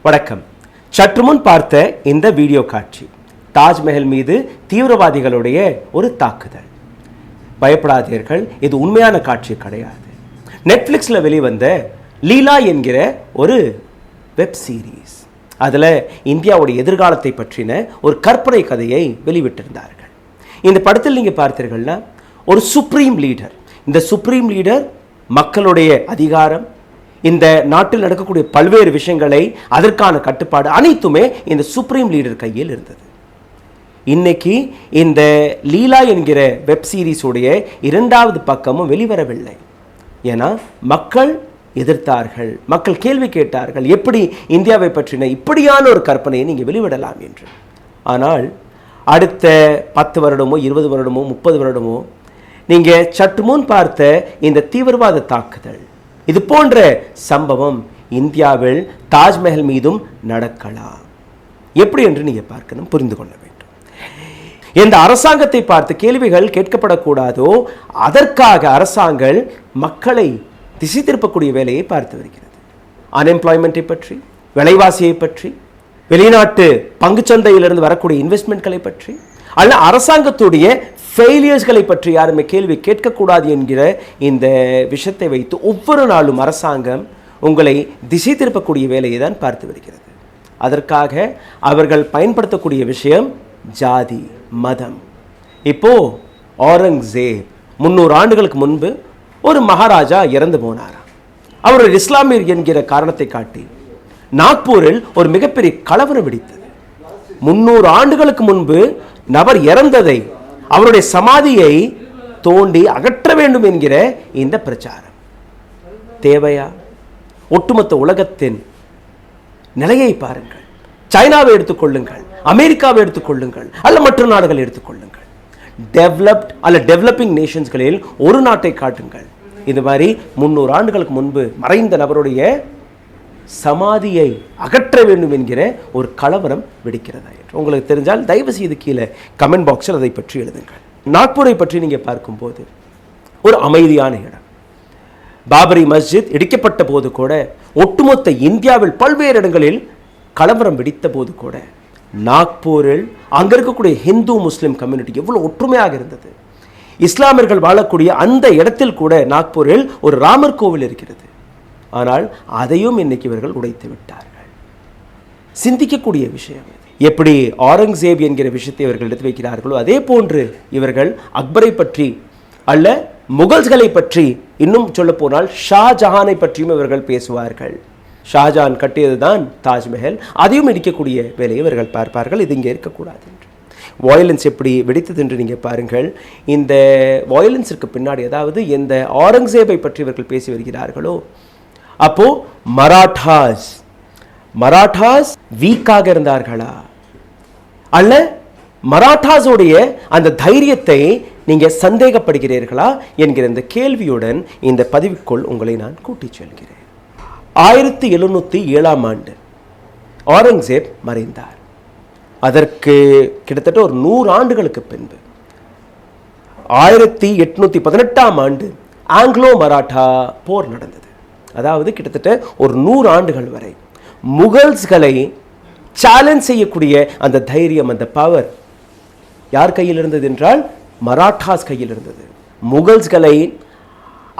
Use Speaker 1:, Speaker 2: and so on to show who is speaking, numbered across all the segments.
Speaker 1: வணக்கம். சற்று முன் பார்த்த இந்த வீடியோ காட்சி தாஜ்மஹல் மீது தீவிரவாதிகளுடைய ஒரு தாக்குதல். பயப்படாதீர்கள், இது உண்மையான காட்சி கிடையாது. நெட்ஃப்ளிக்ஸில் வெளிவந்த லீலா என்கிற ஒரு வெப் சீரீஸ். அதில் இந்தியாவுடைய எதிர்காலத்தை பற்றின ஒரு கற்பனை கதையை வெளிவிட்டிருந்தார்கள். இந்த படத்தில் நீங்கள் பார்த்தீர்கள்னா ஒரு சுப்ரீம் லீடர். இந்த சுப்ரீம் லீடர் மக்களுடைய அதிகாரம், இந்த நாட்டில் நடக்கக்கூடிய பல்வேறு விஷயங்களை, அதற்கான கட்டுப்பாடு அனைத்துமே இந்த சுப்ரீம் லீடர் கையில் இருந்தது. இன்னைக்கு இந்த லீலா என்கிற வெப் சீரிஸுடைய 2வது பக்கமும் வெளிவரவில்லை. ஏன்னா மக்கள் எதிர்த்தார்கள், மக்கள் கேள்வி கேட்டார்கள், எப்படி இந்தியாவை பற்றின இப்படியான ஒரு கற்பனையை நீங்கள் வெளிவிடலாம் என்று. ஆனால் அடுத்த 10 வருடமோ 20 வருடமோ 30 வருடமோ நீங்கள் சற்று முன் பார்த்த இந்த தீவிரவாத தாக்குதல், இது போன்ற சம்பவம் இந்தியாவில் தாஜ்மஹல் மீதும் நடக்கலாம். எப்படி என்று நீங்கள் பார்க்கணும், புரிந்து கொள்ள வேண்டும். இந்த அரசாங்கத்தை பார்த்து கேள்விகள் கேட்கப்படக்கூடாதோ அதற்காக அரசாங்கம் மக்களை திசை திருப்பக்கூடிய வேலையை பார்த்து வருகிறது. அன்எம்ப்ளாய்மெண்ட்டை பற்றி, விலைவாசியை பற்றி, வெளிநாட்டு பங்குச்சந்தையிலிருந்து வரக்கூடிய இன்வெஸ்ட்மெண்ட்களை பற்றி, அல்ல அரசாங்கத்துடைய ஃபெயிலியர்ஸ்களை பற்றி யாருமே கேள்வி கேட்கக்கூடாது என்கிற இந்த விஷயத்தை வைத்து ஒவ்வொரு நாளும் அரசாங்கம் உங்களை திசை திருப்பக்கூடிய வேலையை தான் பார்த்து வருகிறது. அதற்காக அவர்கள் பயன்படுத்தக்கூடிய விஷயம் ஜாதி, மதம். இப்போ அவுரங்கசீப் 300 ஆண்டுகளுக்கு முன்பு ஒரு மகாராஜா இறந்து போனார். அவர் ஒரு இஸ்லாமியர் என்கிற காரணத்தை காட்டி நாக்பூரில் ஒரு மிகப்பெரிய கலவரம் வெடித்தது. 300 ஆண்டுகளுக்கு முன்பு நபர் இறந்ததை, அவருடைய சமாதியை தோண்டி அகற்ற வேண்டும் என்கிற இந்த பிரச்சாரம் தேவையா? ஒட்டுமொத்த உலகத்தின் நிலையை பாருங்கள். சைனாவை எடுத்துக்கொள்ளுங்கள், அமெரிக்காவை எடுத்துக்கொள்ளுங்கள், அல்ல மற்ற நாடுகளை எடுத்துக்கொள்ளுங்கள். டெவலப்ட் அல்ல டெவலப்பிங் நேஷன்ஸ்களில் ஒரு நாட்டை காட்டுங்கள். இது மாதிரி 300 ஆண்டுகளுக்கு முன்பு மறைந்த நபருடைய சமாதியை அகற்ற வேண்டும் என்கிற ஒரு கலவரம் வெடிக்கிறதா என்று உங்களுக்கு தெரிஞ்சால் தயவு செய்து கீழே கமெண்ட் பாக்ஸில் அதை பற்றி எழுதுங்கள். நாக்பூரை பற்றி நீங்கள் பார்க்கும்போது ஒரு அமைதியான இடம். பாபரி மஸ்ஜித் இடிக்கப்பட்ட போது கூட, ஒட்டுமொத்த இந்தியாவில் பல்வேறு இடங்களில் கலவரம் வெடித்த போது கூட, நாக்பூரில் அங்கே இருக்கக்கூடிய ஹிந்து முஸ்லிம் கம்யூனிட்டி எவ்வளோ ஒற்றுமையாக இருந்தது. இஸ்லாமியர்கள் வாழக்கூடிய அந்த இடத்தில் கூட நாக்பூரில் ஒரு ராமர் கோவில் இருக்கிறது. ஆனால் அதையும் இன்னைக்கு இவர்கள் உடைத்து விட்டார்கள். சிந்திக்கக்கூடிய விஷயம். எப்படி அவுரங்கசீப் என்கிற விஷயத்தை இவர்கள் எடுத்து வைக்கிறார்களோ அதே போன்று இவர்கள் அக்பரை பற்றி அல்ல முகல்ஸ்களை பற்றி, இன்னும் சொல்ல போனால் ஷாஜஹானை பற்றியும் இவர்கள் பேசுவார்கள். ஷாஜஹான் கட்டியது தான் தாஜ்மஹல், அதையும் இடிக்கக்கூடிய வேலையை இவர்கள் பார்ப்பார்கள். இது இங்கே இருக்கக்கூடாது என்று. வயலன்ஸ் எப்படி வெடித்தது என்று நீங்கள் பாருங்கள். இந்த வயலன்ஸிற்கு பின்னாடி, அதாவது எந்த அவுரங்கசீப்பை பற்றி இவர்கள் பேசி வருகிறார்களோ, அப்போ மராட்டாஸ் வீக்காக இருந்தார்களா, அல்ல மராட்டாஸோடைய அந்த தைரியத்தை நீங்க சந்தேகப்படுகிறீர்களா என்கிற இந்த கேள்வியுடன் இந்த பதிவுக்குள் உங்களை நான் கூட்டிச் செல்கிறேன். 1707ஆம் ஆண்டு அவுரங்கசீப் மறைந்தார். அதற்கு கிட்டத்தட்ட ஒரு 100 ஆண்டுகளுக்கு பின்பு 1818ஆம் ஆண்டு ஆங்கிலோ மராட்டா போர் நடந்தது. அதாவது கிட்டத்தட்ட ஒரு 100 ஆண்டுகள் வரை முகல்ஸ்களை சேலஞ்ச் செய்யக்கூடிய அந்த தைரியம், அந்த பவர் யார் கையில் இருந்தது என்றால் மராட்டாஸ் கையில் இருந்தது. முகல்ஸ்களை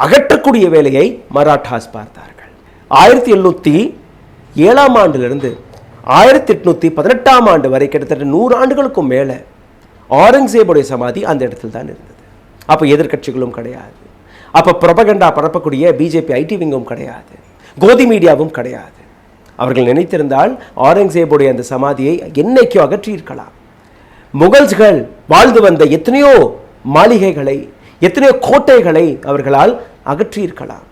Speaker 1: அகற்றக்கூடிய வேலையை மராட்டாஸ் பார்த்தார்கள். 1707ஆம் ஆண்டிலிருந்து 1818ஆம் ஆண்டு வரை கிட்டத்தட்ட 100 ஆண்டுகளுக்கும் மேலே அவுரங்கசீபுடைய சமாதி அந்த இடத்தில் தான் இருந்தது. அப்போ எதிர்கட்சிகளும் கிடையாது, அப்போ ப்ரொபகண்டா பரப்பக்கூடிய பிஜேபி ஐடி விங்கும் கிடையாது, கோதி மீடியாவும் கிடையாது. அவர்கள் நினைத்திருந்தால் அவுரங்கசீபுடைய அந்த சமாதியை என்னைக்கோ அகற்றியிருக்கலாம். முகல்ஸ்கள் வாழ்ந்து வந்த எத்தனையோ மாளிகைகளை, எத்தனையோ கோட்டைகளை அவர்களால் அகற்றியிருக்கலாம்.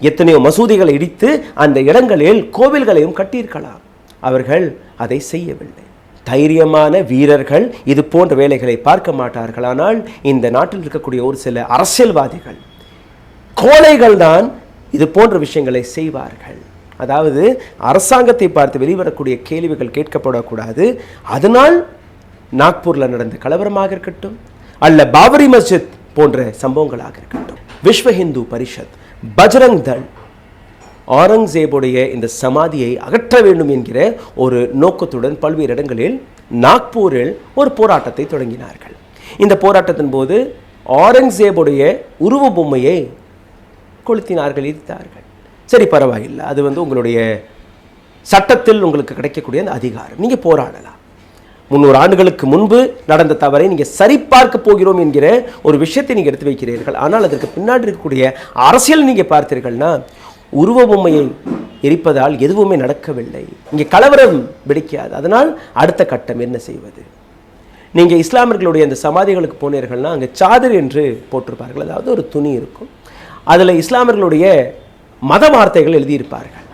Speaker 1: எத்தனையோ மசூதிகளை இடித்து அந்த இடங்களில் கோவில்களையும் கட்டியிருக்கலாம். அவர்கள் அதை செய்யவில்லை. தைரியமான வீரர்கள் இது போன்ற வேலைகளை பார்க்க மாட்டார்கள். ஆனால் இந்த நாட்டில் இருக்கக்கூடிய ஒரு சில அரசியல்வாதிகள், கோழைகள் தான் இது போன்ற விஷயங்களை செய்வார்கள். அதாவது அரசாங்கத்தை பார்த்து வெளிவரக்கூடிய கேள்விகள் கேட்கப்படக்கூடாது. அதனால் நாக்பூரில் நடந்த கலவரமாக இருக்கட்டும், அல்ல பாபரி மஸ்ஜித் போன்ற சம்பவங்களாக இருக்கட்டும், விஸ்வ ஹிந்து பரிஷத், பஜ்ரங் தள் ஆரங்கசேபுடைய இந்த சமாதியை அகற்ற வேண்டும் என்கிற ஒரு நோக்கத்துடன் பல்வேறு இடங்களில் நாக்பூரில் ஒரு போராட்டத்தை தொடங்கினார்கள். இந்த போராட்டத்தின் போது ஆரங்கசேபுடைய உருவ பொம்மையை கொளுத்தினார்கள், எரித்தார்கள். சரி, பரவாயில்லை, அது உங்களுடைய சட்டத்தில் உங்களுக்கு கிடைக்கக்கூடிய அந்த அதிகாரம், நீங்கள் போராடலாம். 300 ஆண்டுகளுக்கு முன்பு நடந்த தவறை நீங்கள் சரிபார்க்க போகிறோம் என்கிற ஒரு விஷயத்தை நீங்கள் எடுத்து வைக்கிறீர்கள். ஆனால் அதற்கு பின்னாடி இருக்கக்கூடிய அரசியல் நீங்கள் பார்த்தீர்கள்னா, உருவ பொம்மையை எரிப்பதால் எதுவுமே நடக்கவில்லை, இங்கே கலவரம் வெடிக்காது. அதனால் அடுத்த கட்டம் என்ன செய்வது? நீங்கள் இஸ்லாமியர்களுடைய அந்த சமாதிகளுக்கு போனீர்கள்னா அங்கே சாதர் என்று போட்டிருப்பார்கள், அதாவது ஒரு துணி இருக்கும், அதில் இஸ்லாமியர்களுடைய மத வார்த்தைகள் எழுதியிருப்பார்கள்.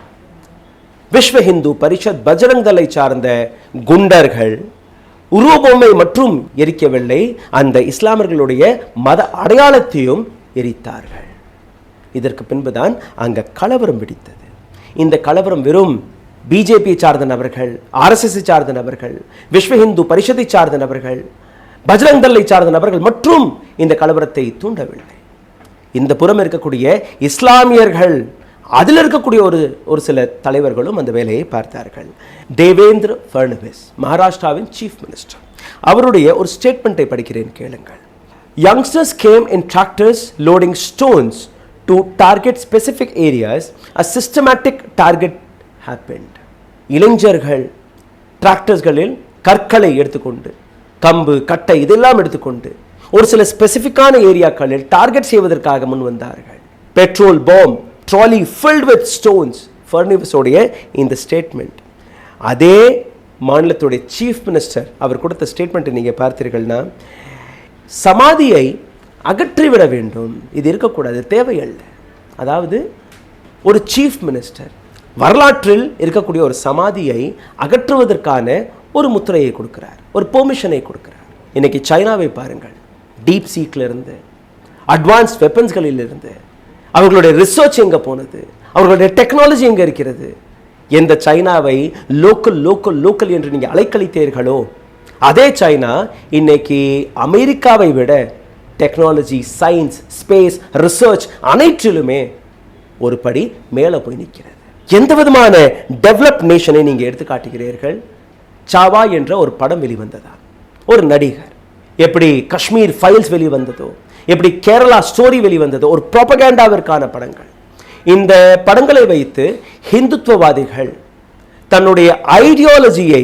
Speaker 1: விஸ்வ ஹிந்து பரிஷத் பஜ்ரங் தளை சார்ந்த குண்டர்கள் உருவபொம்மை மற்றும் எரிக்கவில்லை, அந்த இஸ்லாமியர்களுடைய மத அடையாளத்தையும் எரித்தார்கள். இதற்கு பின்புதான் அங்கே கலவரம் வெடித்தது. இந்த கலவரம் வெறும் பிஜேபியை சார்ந்த நபர்கள், RSS சார்ந்த நபர்கள், விஸ்வ ஹிந்து பரிஷத்தை சார்ந்த நபர்கள், பஜ்ரங் தளை சார்ந்த நபர்கள் மற்றும் இந்த கலவரத்தை தூண்டவில்லை. இந்த புறம் இருக்கக்கூடிய இஸ்லாமியர்கள், அதில் இருக்கக்கூடிய ஒரு சில தலைவர்களும் அந்த வேலையை பார்த்தார்கள். தேவேந்திர ஃபட்னவிஸ், மகாராஷ்டிராவின் சீஃப் மினிஸ்டர், அவருடைய ஒரு ஸ்டேட்மெண்ட்டை படிக்கிறேன், கேளுங்கள். Youngsters game in tractors loading stones to target specific areas. A systematic target happened. இளைஞர்கள் டிராக்டர்ஸ்களில் கற்களை எடுத்துக்கொண்டு, கம்பு கட்டை இதெல்லாம் எடுத்துக்கொண்டு ஒரு சில ஸ்பெசிஃபிக்கான ஏரியாக்களில் டார்கெட் செய்வதற்காக முன் வந்தார்கள். Petrol bomb trolley filled with stones. ஃபட்னவிஸோடைய இந்த ஸ்டேட்மெண்ட், அதே மாநிலத்துடைய சீஃப் மினிஸ்டர் அவர் கொடுத்த ஸ்டேட்மெண்ட்டை நீங்கள் பார்த்தீர்கள்னா, சமாதியை அகற்றிவிட வேண்டும், இது இருக்கக்கூடாது, தேவையில்லை. அதாவது ஒரு சீஃப் மினிஸ்டர் வரலாற்றில் இருக்கக்கூடிய ஒரு சமாதியை அகற்றுவதற்கான ஒரு முத்திரையை கொடுக்கிறார், ஒரு பெர்மிஷனை கொடுக்கிறார். இன்னைக்கு சைனாவை பாருங்கள், டீப் சீக்லேருந்து அட்வான்ஸ்ட் வெப்பன்ஸ்களிலிருந்து அவர்களுடைய ரிசர்ச் எங்கே போனது, அவர்களுடைய டெக்னாலஜி எங்கே இருக்கிறது? எந்த சைனாவை லோக்கல் லோக்கல் லோக்கல் என்று நீங்கள் அலைக்கழித்தீர்களோ, அதே சைனா இன்னைக்கு அமெரிக்காவை விட டெக்னாலஜி, சயின்ஸ், ஸ்பேஸ், ரிசர்ச் அனைத்திலுமே ஒரு படி மேலே போய் நிற்கிறது. எந்த விதமான டெவலப் நேஷனை நீங்கள் எடுத்து காட்டுகிறீர்கள்? சாவா என்ற ஒரு படம் வெளிவந்ததா, ஒரு நடிகர், எப்படி காஷ்மீர் ஃபைல்ஸ் வெளிவந்ததோ, எப்படி கேரளா ஸ்டோரி வெளிவந்ததோ, ஒரு ப்ரோபகேண்டாவிற்கான படங்கள். இந்த படங்களை வைத்து ஹிந்துத்துவவாதிகள் தன்னுடைய ஐடியாலஜியை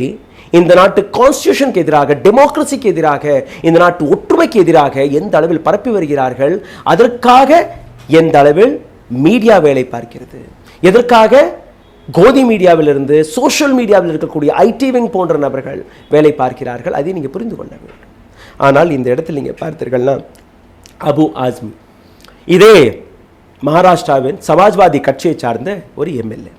Speaker 1: இந்த நாட்டு கான்ஸ்டிடியூஷனுக்கு எதிராக, டெமோக்ரஸிக்கு எதிராக, இந்த நாட்டு ஒற்றுமைக்கு எதிராக எந்த அளவில் பரப்பி வருகிறார்கள், அதற்காக எந்த அளவில் மீடியா வேலை பார்க்கிறது, எதற்காக கோதி மீடியாவிலிருந்து சோஷியல் மீடியாவில் இருக்கக்கூடிய ஐடி விங் போன்ற நபர்கள் வேலை பார்க்கிறார்கள், அதை நீங்கள் புரிந்து கொள்ள வேண்டும். ஆனால் இந்த இடத்தில் நீங்கள் பார்த்தீர்கள்னா, அபு ஆஸ்மி, இதே மகாராஷ்டிராவின் சமாஜ்வாதி கட்சியை சார்ந்த ஒரு எம்எல்ஏ,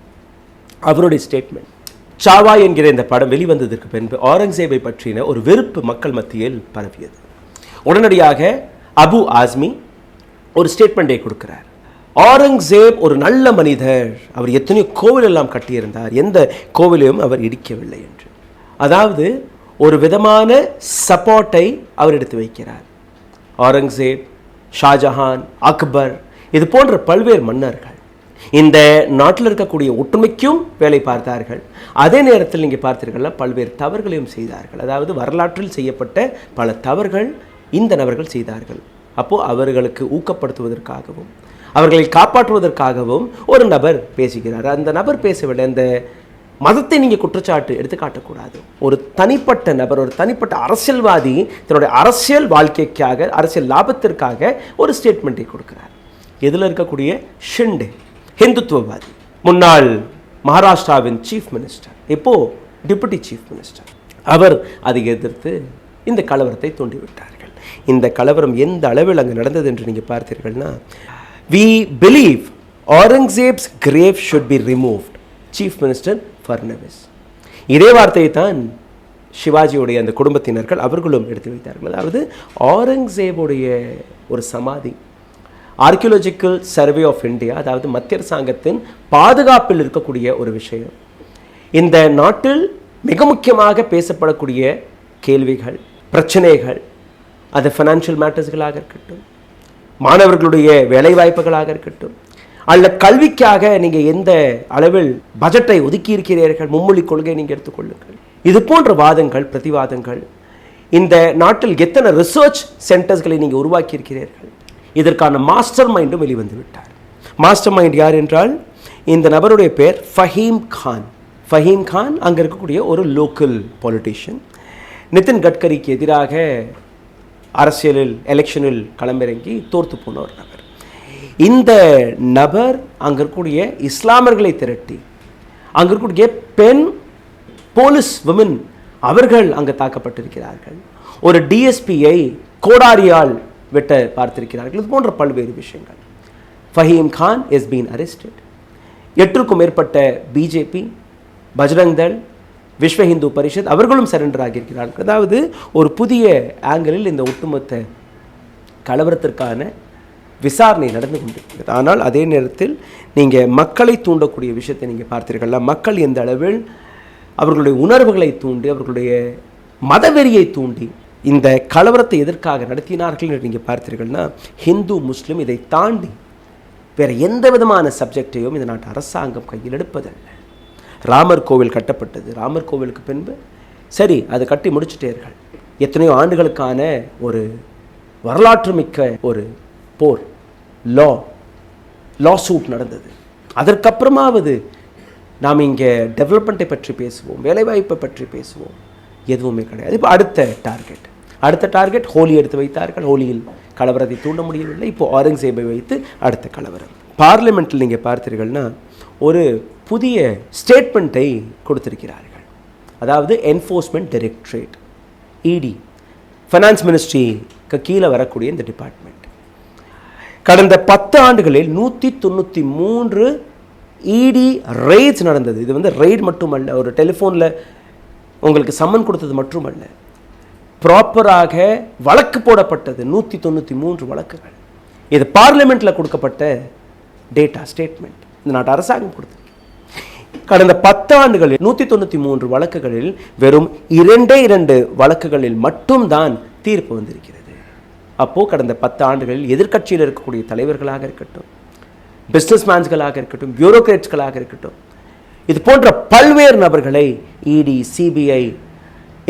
Speaker 1: அவருடைய ஸ்டேட்மெண்ட், சாவா என்கிற இந்த படம் வெளிவந்ததற்கு பின்பு ஆரங்கசேபை பற்றின ஒரு வெறுப்பு மக்கள் மத்தியில் பரவியது. உடனடியாக அபு ஆஸ்மி ஒரு ஸ்டேட்மெண்ட்டை கொடுக்கிறார். ஆரங்கசேப் ஒரு நல்ல மனிதர், அவர் எத்தனையோ கோவில் எல்லாம் கட்டியிருந்தார், எந்த கோவிலையும் அவர் இடிக்கவில்லை என்று. அதாவது ஒரு விதமான சப்போர்ட்டை அவர் எடுத்து வைக்கிறார். ஆரங்கசேப், ஷாஜஹான், அக்பர், இது போன்ற பல்வேறு மன்னர்கள் இந்த நாட்டில் இருக்கக்கூடிய ஒற்றுமைக்கும் வேலை பார்த்தார்கள். அதே நேரத்தில் நீங்கள் பார்த்தீர்கள்னா பல்வேறு தவறுகளையும் செய்தார்கள். அதாவது வரலாற்றில் செய்யப்பட்ட பல தவறுகள் இந்த நபர்கள் செய்தார்கள். அப்போது அவர்களுக்கு ஊக்கப்படுத்துவதற்காகவும் அவர்களை காப்பாற்றுவதற்காகவும் ஒரு நபர் பேசுகிறார். அந்த நபர் பேசவில்லை. அந்த மதத்தை நீங்கள் குற்றச்சாட்டு எடுத்து காட்டக்கூடாது. ஒரு தனிப்பட்ட நபர், ஒரு தனிப்பட்ட அரசியல்வாதி தன்னுடைய அரசியல் வாழ்க்கைக்காக, அரசியல் லாபத்திற்காக ஒரு ஸ்டேட்மெண்ட்டை கொடுக்கிறார். இதில் இருக்கக்கூடிய ஷிண்டே, ஹிந்துத்துவவாதி, முன்னாள் மகாராஷ்டிராவின் சீஃப் மினிஸ்டர், இப்போ டிப்யூட்டி சீஃப் மினிஸ்டர், அவர் அதை எதிர்த்து இந்த கலவரத்தை தூண்டிவிட்டார்கள். இந்த கலவரம் எந்த அளவில் அங்கே நடந்தது என்று நீங்கள் பார்த்தீர்கள்னா, we believe Aurangzeb's grave should be removed, chief minister Fadnavis. இதே வார்த்தையை தான் சிவாஜியுடைய அந்த குடும்பத்தினர்கள் அவர்களும் எடுத்து வைத்தார்கள். அதாவது ஆரங்கசேபுடைய ஒரு சமாதி ஆர்கியோலஜிக்கல் சர்வே ஆஃப் இந்தியா, அதாவது மத்திய அரசாங்கத்தின் பாதுகாப்பில் இருக்கக்கூடிய ஒரு விஷயம். இந்த நாட்டில் மிக முக்கியமாக பேசப்படக்கூடிய கேள்விகள், பிரச்சனைகள், அது ஃபைனான்ஷியல் மேட்டர்ஸ்களாக இருக்கட்டும், மாணவர்களுடைய வேலை வாய்ப்புகளாக இருக்கட்டும், அல்ல கல்விக்காக நீங்க எந்த அளவில் பட்ஜெட்டை ஒதுக்கி இருக்கிறீர்கள், மும்மொழி கொள்கை நீங்க எடுத்துக்கொள்ளுங்கள். இது போன்ற வாதங்கள், பிரதிவாதங்கள், இந்த நாட்டில் எத்தனை ரிசர்ச் சென்டர்ஸ்களை நீங்க உருவாக்கி இருக்கிறீர்கள், இதற்கான மாஸ்டர் மைண்டும் வெளிவந்து விட்டார். மாஸ்டர் மைண்ட் யார் என்றால், இந்த நபருடைய பேர் ஃபஹீம் கான். ஃபஹீம் கான் அங்கே இருக்கக்கூடிய ஒரு லோக்கல் பொலிட்டிஷியன். நிதின் கட்கரிக்கு எதிராக அரசியலில் எலெக்ஷனில் களமிறங்கி தோர்த்து போன ஒரு நபர். இந்த நபர் அங்கே இருக்கக்கூடிய இஸ்லாமர்களை திரட்டி, அங்கே இருக்கக்கூடிய பெண் போலீஸ் விமன் அவர்கள் அங்கே தாக்கப்பட்டிருக்கிறார்கள். ஒரு டிஎஸ்பியை கோடாரியால் வெட்ட பார்த்திருக்கிறார்கள். இது போன்ற பல்வேறு விஷயங்கள். Faheem Khan is been arrested. 8க்கும் மேற்பட்ட பிஜேபி, பஜ்ரங் தள், விஸ்வ ஹிந்து பரிஷத் அவர்களும் சரண்டர் ஆகியிருக்கிறார்கள். அதாவது ஒரு புதிய ஆங்கிளில் இந்த ஒட்டுமொத்த கலவரத்திற்கான விசாரணை நடந்து கொண்டிருக்கிறது. ஆனால் அதே நேரத்தில் நீங்கள் மக்களை தூண்டக்கூடிய விஷயத்தை நீங்கள் பார்த்தீர்கள்ல, மக்கள் எந்த அளவில் அவர்களுடைய உணர்வுகளை தூண்டி, அவர்களுடைய மதவெறியை தூண்டி இந்த கலவரத்தை எதற்காக நடத்தினார்கள் என்று நீங்கள் பார்த்தீர்கள்னா, ஹிந்து முஸ்லீம் இதை தாண்டி வேறு எந்த விதமான சப்ஜெக்டையும் இந்த நாட்டு அரசாங்கம் கையில் எடுப்பதல்ல. ராமர் கோவில் கட்டப்பட்டது. ராமர் கோவிலுக்கு பின்பு சரி, அது கட்டி முடிச்சுட்டேர்கள். எத்தனையோ ஆண்டுகளுக்கான ஒரு வரலாற்று மிக்க ஒரு போர், லா சூட் நடந்தது. அதற்கப்புறமாவது நாம் இங்கே டெவலப்மெண்ட்டை பற்றி பேசுவோம், வேலைவாய்ப்பை பற்றி பேசுவோம். எதுவுமே கிடையாது. இப்போ அடுத்த டார்கெட் ஹோலி எடுத்து வைத்தார்கள். ஹோலியில் கலவரத்தை தூண்ட முடியவில்லை. இப்போ ஆரங்கசேபை வைத்து அடுத்த கலவரம். பார்லிமெண்ட்டில் நீங்கள் பார்த்தீர்கள்னா ஒரு புதிய ஸ்டேட்மெண்ட்டை கொடுத்திருக்கிறார்கள். அதாவது என்ஃபோர்ஸ்மெண்ட் டைரக்டரேட், இடி, ஃபைனான்ஸ் மினிஸ்ட்ரிக்கு கீழே வரக்கூடிய இந்த டிபார்ட்மெண்ட் கடந்த 10 ஆண்டுகளில் 193 இடி ரெய்ட்ஸ் நடந்தது. இது வந்து ரெய்ட் மட்டுமல்ல, ஒரு டெலிஃபோனில் உங்களுக்கு சம்மன் கொடுத்தது மட்டுமல்ல, ப்ராப்பராக வழக்கு போடப்பட்டது 193 வழக்குகள். இது பார்லிமெண்ட்டில் கொடுக்கப்பட்ட டேட்டா ஸ்டேட்மெண்ட், இந்த நாட்டு அரசாங்கம் கொடுத்தது. கடந்த 10 ஆண்டுகளில் 193 வழக்குகளில் வெறும் 2 வழக்குகளில் மட்டும்தான் தீர்ப்பு வந்திருக்கிறது. அப்போது கடந்த 10 ஆண்டுகளில் எதிர்க்கட்சியில் இருக்கக்கூடிய தலைவர்களாக இருக்கட்டும், பிஸ்னஸ்மேன்ஸ்களாக இருக்கட்டும், பியூரோக்ராட்ஸ்களாக இருக்கட்டும், இது போன்ற பல்வேறு நபர்களை இடி, சிபிஐ,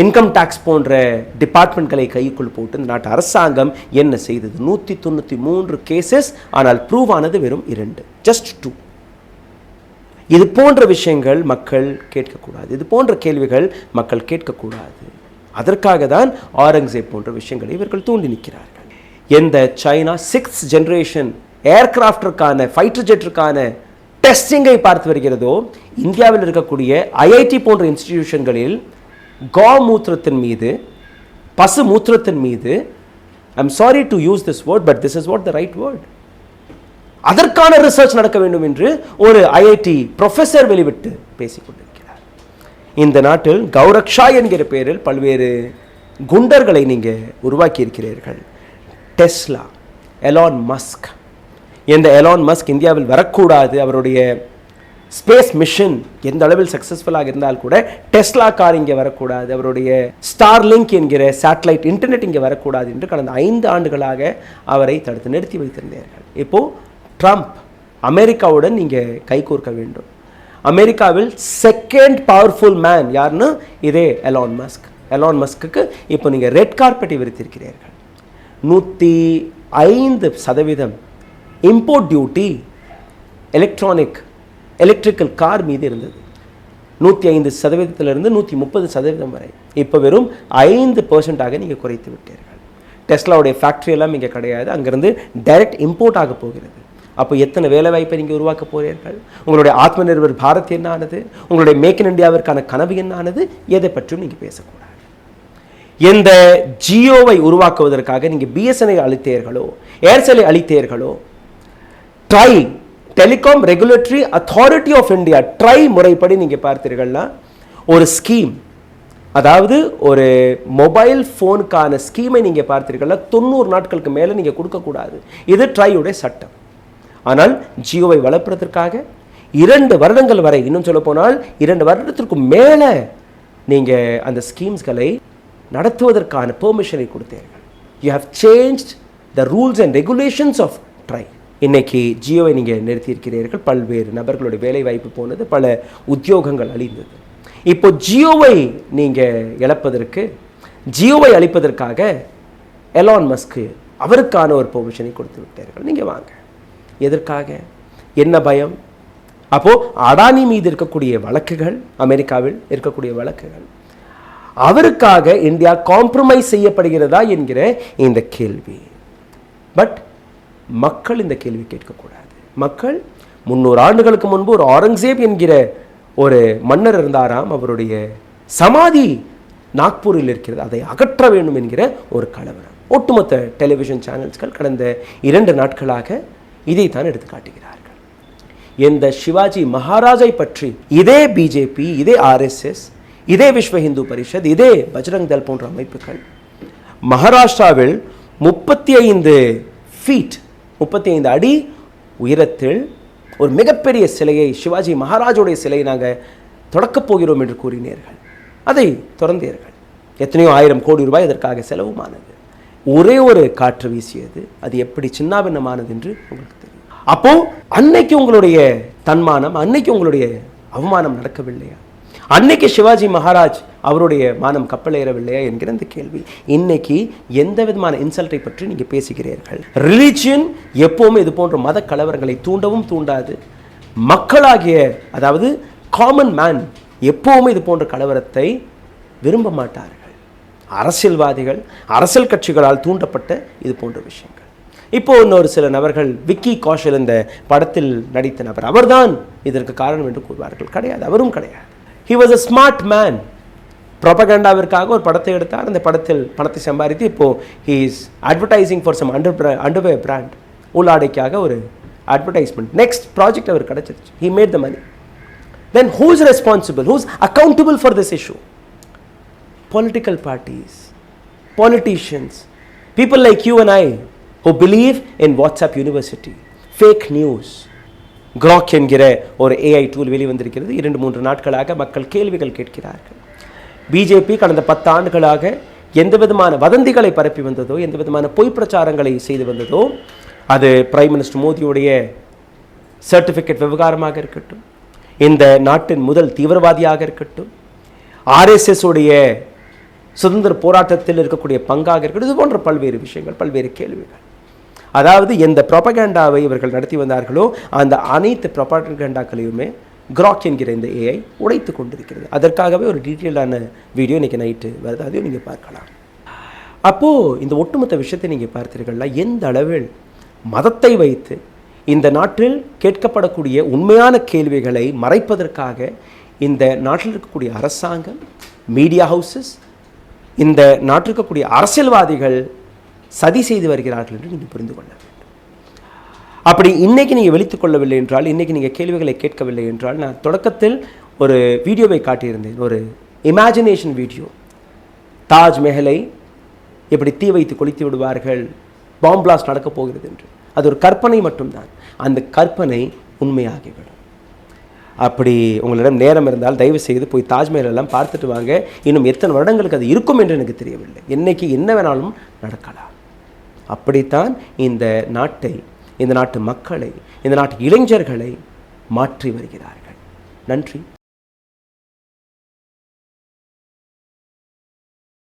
Speaker 1: இன்கம் டாக்ஸ் போன்ற டிபார்ட்மெண்ட்களை கைக்குள் போட்டு இந்த நாட்டு அரசாங்கம் என்ன செய்தது? 193 கேசஸ், ஆனால் ப்ரூவ் ஆனது வெறும் 2, ஜஸ்ட் 2. இது போன்ற விஷயங்கள் மக்கள் கேட்கக்கூடாது. இது போன்ற கேள்விகள் மக்கள் கேட்கக்கூடாது. அதற்காக தான் ஆரங்கசேப் போன்ற விஷயங்களை இவர்கள் தூண்டி நிற்கிறார்கள். எந்த சைனா 6th ஜெனரேஷன் ஏர்கிராஃப்டிற்கான, ஃபைட்டர் ஜெட்டிற்கான டெஸ்டிங்கை பார்த்து வருகிறதோ, இந்தியாவில் இருக்கக்கூடிய ஐஐடி போன்ற இன்ஸ்டிடியூஷன்களில் கோமூத்திரத்தின் மீது, பசு மூத்திரத்தின் மீது, I'm sorry to use this word, but this is what the right word, அதற்கான ரிசர்ச் நடக்க வேண்டும் என்று ஒரு ஐஐடி ப்ரொஃபஸர் வெளிவிட்டு பேசிக்கொண்டிருக்கிறார். இந்த நாட்டில் கௌரக்ஷா என்கிற பெயரில் பல்வேறு குண்டர்களை நீங்கள் உருவாக்கி இருக்கிறீர்கள். Tesla, Elon Musk. இந்த எலான் மஸ்க் இந்தியாவில் வரக்கூடாது. அவருடைய ஸ்பேஸ் மிஷன் எந்த அளவில் சக்ஸஸ்ஃபுல்லாக இருந்தால் கூட டெஸ்லா கார் இங்கே வரக்கூடாது, அவருடைய ஸ்டார்லிங்க் என்கிற சேட்டலைட் இன்டர்நெட் இங்கே வரக்கூடாது என்று கடந்த 5 ஆண்டுகளாக அவரை தடுத்து நிறுத்தி வைத்திருந்தார்கள். இப்போது ட்ரம்ப், அமெரிக்காவுடன் நீங்கள் கைகோர்க்க வேண்டும். அமெரிக்காவில் செகண்ட் பவர்ஃபுல் மேன் யாருன்னு இதே எலான் மஸ்க். எலான் மஸ்க்கு இப்போ நீங்கள் ரெட் கார்பெட்டை விரித்திருக்கிறீர்கள். 105% இம்போர்ட் டியூட்டி எலக்ட்ரிக்கல் கார் மீது இருந்தது. 105%லிருந்து 130% வரை இப்போ வெறும் 5% நீங்கள் குறைத்து விட்டீர்கள். டெஸ்லாவுடைய ஃபேக்ட்ரி எல்லாம் இங்கே கிடையாது, அங்கேருந்து டைரக்ட் இம்போர்ட் ஆக போகிறது. அப்போ எத்தனை வேலை வாய்ப்பை நீங்கள் உருவாக்க போகிறீர்கள்? உங்களுடைய ஆத்ம நிர்பர் பாரத் என்ன ஆனது? உங்களுடைய மேக் இன் இந்தியாவிற்கான கனவு என்ன ஆனது? எதை பற்றியும் நீங்கள் பேசக்கூடாது. எந்த ஜியோவை உருவாக்குவதற்காக நீங்கள் பிஎஸ்என்ஐ அளித்தீர்களோ, ஏர்செல்லை அளித்தீர்களோ, TRAI telecom regulatory authority of India TRAI முறைப்படி நீங்கள் பார்த்தீர்கள்னா ஒரு ஸ்கீம், அதாவது ஒரு மொபைல் ஃபோனுக்கான ஸ்கீமை நீங்கள் பார்த்தீர்கள்னா 90 நாட்களுக்கு மேலே நீங்கள் கொடுக்கக்கூடாது. இது ட்ரையுடைய சட்டம். ஆனால் ஜியோவை வளர்ப்பதற்காக 2 வருடங்கள் வரை, இன்னும் சொல்ல போனால் 2 வருடத்திற்கு மேலே நீங்கள் அந்த ஸ்கீம்ஸ்களை நடத்துவதற்கான பெர்மிஷனை கொடுத்தீர்கள். You have changed the rules and regulations of TRAI. இன்னைக்கு ஜியோவை நீங்கள் நிறுத்தியிருக்கிறீர்கள், பல்வேறு நபர்களுடைய வேலை வாய்ப்பு போனது, பல உத்தியோகங்கள் அழிந்தது. இப்போ ஜியோவை நீங்கள் இழப்பதற்கு, ஜியோவை அளிப்பதற்காக எலான் மஸ்க் அவருக்கான ஒரு பொசிஷனை கொடுத்து விட்டார்கள். நீங்கள் வாங்க. எதற்காக? என்ன பயம்? அப்போது அடானி மீது இருக்கக்கூடிய வழக்குகள், அமெரிக்காவில் இருக்கக்கூடிய வழக்குகள், அவருக்காக இந்தியா காம்ப்ரமைஸ் செய்யப்படுகிறதா என்கிற இந்த கேள்வி. பட் மக்கள் இந்த கேள்வி கேட்கக்கூடாது. மக்கள் 300 ஆண்டுகளுக்கு முன்பு ஒரு அவுரங்கசீப் என்கிற ஒரு மன்னர் இருந்தாராம், அவருடைய சமாதி நாக்பூரில் இருக்கிறது, அதை அகற்ற வேண்டும் என்கிற ஒரு கலவரம். ஒட்டுமொத்த டெலிவிஷன் சேனல்ஸ்கள் கடந்த 2 நாட்களாக இதைத்தான் எடுத்து காட்டுகிறார்கள். இந்த சிவாஜி மகாராஜை பற்றி இதே பிஜேபி, இதே ஆர்எஸ்எஸ், இதே விஸ்வ இந்து பரிஷத், இதே பஜ்ரங் தள் போன்ற அமைப்புகள் மகாராஷ்டிராவில் 35 அடி உயரத்தில் ஒரு மிகப்பெரிய சிலையை, சிவாஜி மகாராஜுடைய சிலையை நாங்கள் தொடக்கப் போகிறோம் என்று கூறினீர்கள். அதை திறந்தீர்கள். எத்தனையோ 1000 கோடி ரூபாய் இதற்காக செலவுமானது. ஒரே ஒரு காற்று வீசியது. அது எப்படி சின்னாபின்னமானது என்று உங்களுக்கு தெரியும். அப்போ அன்னைக்கு உங்களுடைய தன்மானம், அன்னைக்கு உங்களுடைய அவமானம் நடக்கவில்லையா? அன்னைக்கு சிவாஜி மகாராஜ் அவருடைய மானம் கப்பலேறவில்லையா என்கிற இந்த கேள்வி. இன்னைக்கு எந்த விதமான இன்சல்ட்டை பற்றி நீங்கள் பேசுகிறீர்கள்? ரிலிஜியன் எப்போவுமே இது போன்ற மத கலவரங்களை தூண்டவும் தூண்டாது. மக்களாகிய, அதாவது காமன் மேன் எப்போவுமே இது போன்ற கலவரத்தை விரும்ப மாட்டார்கள். அரசியல்வாதிகள், அரசியல் கட்சிகளால் தூண்டப்பட்ட இது போன்ற விஷயங்கள். இப்போ இன்னொரு சில நபர்கள், விக்கி கௌஷல் இந்த படத்தில் நடித்த நபர், அவர்தான் இதற்கு காரணம் என்று கூறுவார்கள். கிடையாது, அவரும் கிடையாது. He was a smart man. ப்ரொபகண்டாவிற்காக ஒரு படத்தை எடுத்தார். அந்த படத்தில் பணத்தை சம்பாதித்து இப்போ he is advertising for some underwear brand. உள்ளாடைக்காக ஒரு அட்வர்டைஸ்மெண்ட். நெக்ஸ்ட் ப்ராஜெக்ட் அவர் கிடைச்சிருச்சு. He made the money. Then who is responsible? Who is accountable for this issue? Political parties, politicians, people like you and I who believe in WhatsApp University, fake news. Grok என்கிற ஒரு AI tool வெளிவந்திருக்கிறது. 2-3 நாட்களாக மக்கள் கேள்விகள் கேட்கிறார்கள். BJP கடந்த 10 ஆண்டுகளாக எந்த விதமான வதந்திகளை பரப்பி வந்ததோ, எந்த விதமான பொய் பிரச்சாரங்களை செய்து வந்ததோ, அது பிரைம் மினிஸ்டர் மோடியுடைய சர்டிஃபிகேட் விவகாரமாக இருக்கட்டும், இந்த நாட்டின் முதல் தீவிரவாதியாக இருக்கட்டும், ஆர்எஸ்எஸ் உடைய சுதந்திர போராட்டத்தில் இருக்கக்கூடிய பங்காக இருக்கட்டும், இது போன்ற பல்வேறு விஷயங்கள், பல்வேறு கேள்விகள். அதாவது எந்த ப்ரொபகண்டாவை இவர்கள் நடத்தி வந்தார்களோ அந்த அனைத்து ப்ரொபகண்டாக்களையுமே கிராக் என்கிற இந்த ஏஐ உடைத்து கொண்டிருக்கிறது. அதற்காகவே ஒரு டீட்டெயிலான வீடியோ இன்றைக்கி நைட்டு வருது, அதையும் நீங்கள் பார்க்கலாம். அப்போது இந்த ஒட்டுமொத்த விஷயத்தை நீங்கள் பார்த்தீர்கள்னா, எந்த அளவில் மதத்தை வைத்து இந்த நாட்டில் கேட்கப்படக்கூடிய உண்மையான கேள்விகளை மறைப்பதற்காக இந்த நாட்டில் இருக்கக்கூடிய அரசாங்கம், மீடியா ஹவுசஸ், இந்த நாட்டில் இருக்கக்கூடிய அரசியல்வாதிகள் சதி செய்து வருகிறார்கள் என்று நீங்கள் புரிந்து கொள்ள வேண்டும். அப்படி இன்னைக்கு நீங்கள் வெளித்துக் கொள்ளவில்லை என்றால், இன்னைக்கு நீங்கள் கேள்விகளை கேட்கவில்லை என்றால், நான் தொடக்கத்தில் ஒரு வீடியோவை காட்டியிருந்தேன், ஒரு இமேஜினேஷன் வீடியோ. தாஜ்மஹலை எப்படி தீ வைத்து கொளுத்தி விடுவார்கள், பாம் பிளாஸ்ட் நடக்கப் போகிறது என்று. அது ஒரு கற்பனை மட்டும்தான். அந்த கற்பனை உண்மையாகிவிடும். அப்படி உங்களிடம் நேரம் இருந்தால் தயவு செய்து போய் தாஜ்மஹல் எல்லாம் பார்த்துட்டு வாங்க. இன்னும் எத்தனை வருடங்களுக்கு அது இருக்கும் என்று எனக்கு தெரியவில்லை. என்னைக்கு என்ன வேணாலும் நடக்கலாம். அப்படித்தான் இந்த நாட்டை, இந்த நாட்டு மக்களை, இந்த நாட்டு இளைஞர்களை மாற்றி வருகிறார்கள். நன்றி.